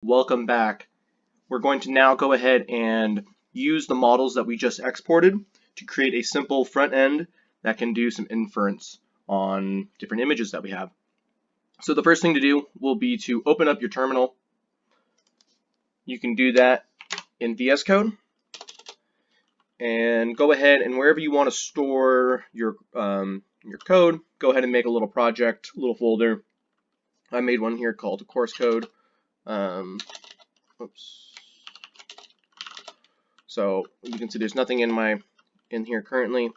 Welcome back. We're going to now go ahead and use the models that we just exported to create a simple front end that can do some inference on different images that we have. So the first thing to do will be to open up your terminal. You can do that in VS Code and go ahead and wherever you want to store your code, go ahead and make a little project, a little folder. I made one here called course code. So you can see there's nothing in here currently,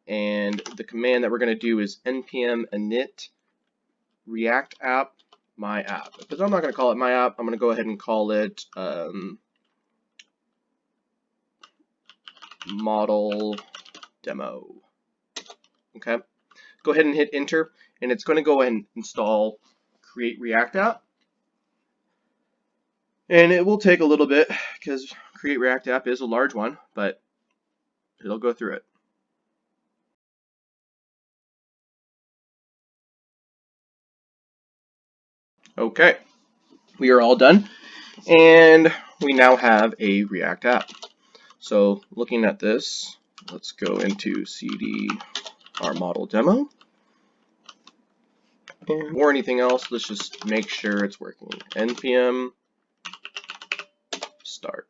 and the command that we're going to do is npm init react app my app. Because I'm not going to call it my app, I'm going to go ahead and call it model demo. Okay, go ahead and hit enter, and it's going to go ahead and install create react app. And it will take a little bit because create react app is a large one, but it'll go through it. Okay, we are all done, and we now have a React app. So looking at this, let's go into cd our model demo. And before anything else, let's just make sure it's working. npm start.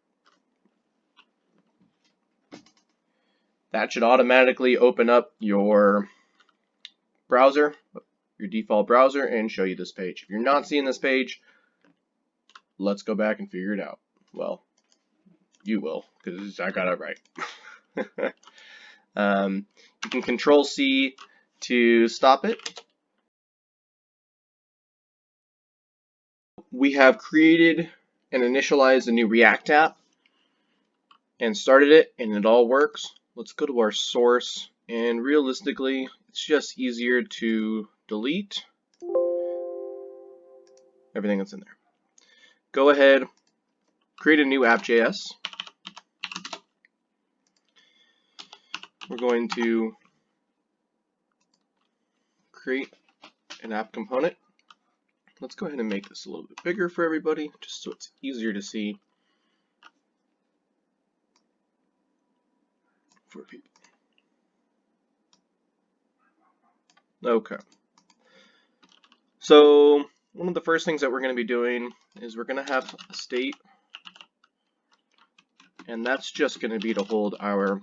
That should automatically open up your browser, your default browser, and show you this page. If you're not seeing this page, let's go back and figure it out. Well, you will, because I got it right. You can Control C to stop it. We have created and initialized a new React app and started it, and it all works. Let's go to our source, and realistically, it's just easier to delete everything that's in there. Go ahead, create a new app.js. We're going to create an app component. Let's go ahead and make this a little bit bigger for everybody, just so it's easier to see for people. Okay. So one of the first things that we're going to be doing is we're going to have a state, and that's just going to be to hold our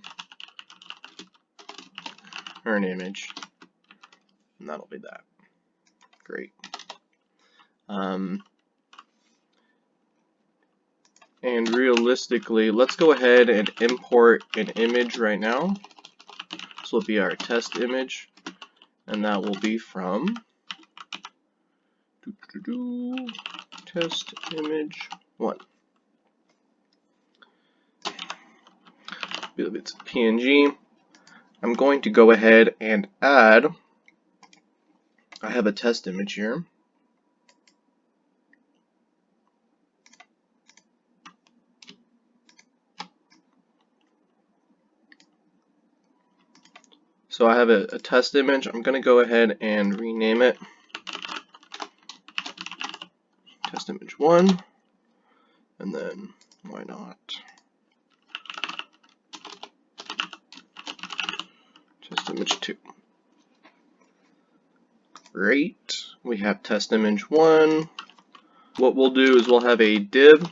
current image, and that'll be that. Great. And realistically, let's go ahead and import an image right now. This will be our test image, and that will be from test image 1. It's a PNG. I'm going to go ahead and add, I have a test image here. So I have a test image. I'm going to go ahead and rename it test image 1, and then why not test image 2. Great. We have test image 1. What we'll do is we'll have a div,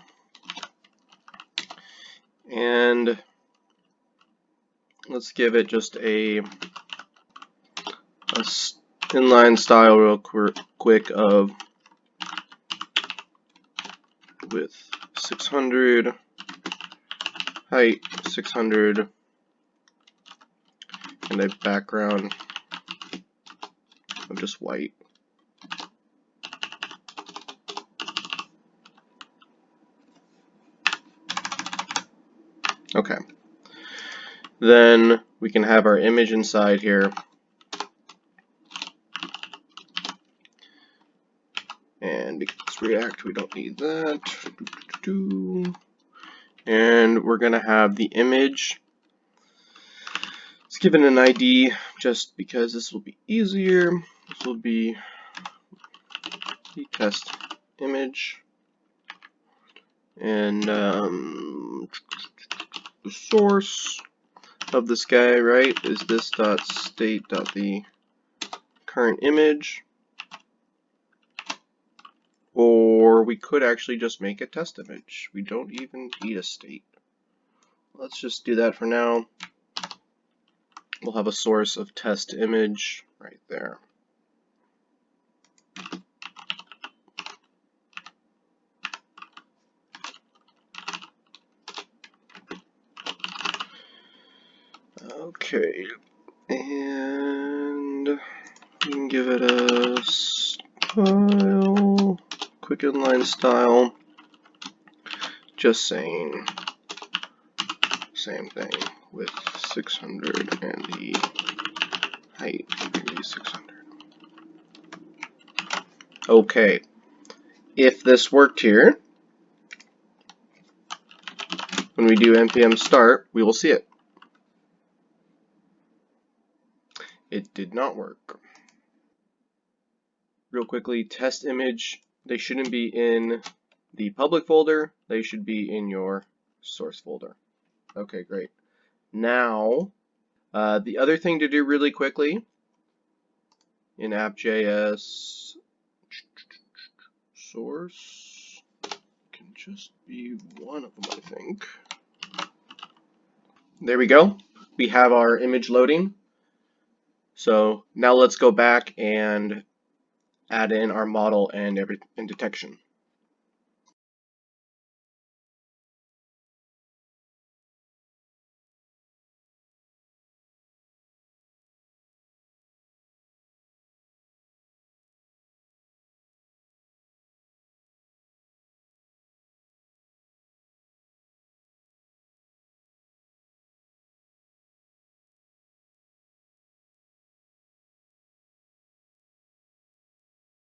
and let's give it just a inline style real quick of width 600, height 600, and a background of just white. Okay. Then we can have our image inside here. And because it's React, we don't need that. And we're going to have the image. Let's give it an ID just because this will be easier. This will be the test image. And the source of this guy, right, is this dot state dot the current image. Or we could actually just make a test image. We don't even need a state. Let's just do that for now. We'll have a source of test image right there. Okay, and we can give it a style, quick inline style, just saying same thing with 600 and the height can be 600. Okay, if this worked here, when we do npm start, we will see it. It did not work. Real quickly, test image, they shouldn't be in the public folder, they should be in your source folder. Okay, great. Now, the other thing to do really quickly in app.js, source can just be one of them, I think. There we go. We have our image loading. So now let's go back and add in our model and detection.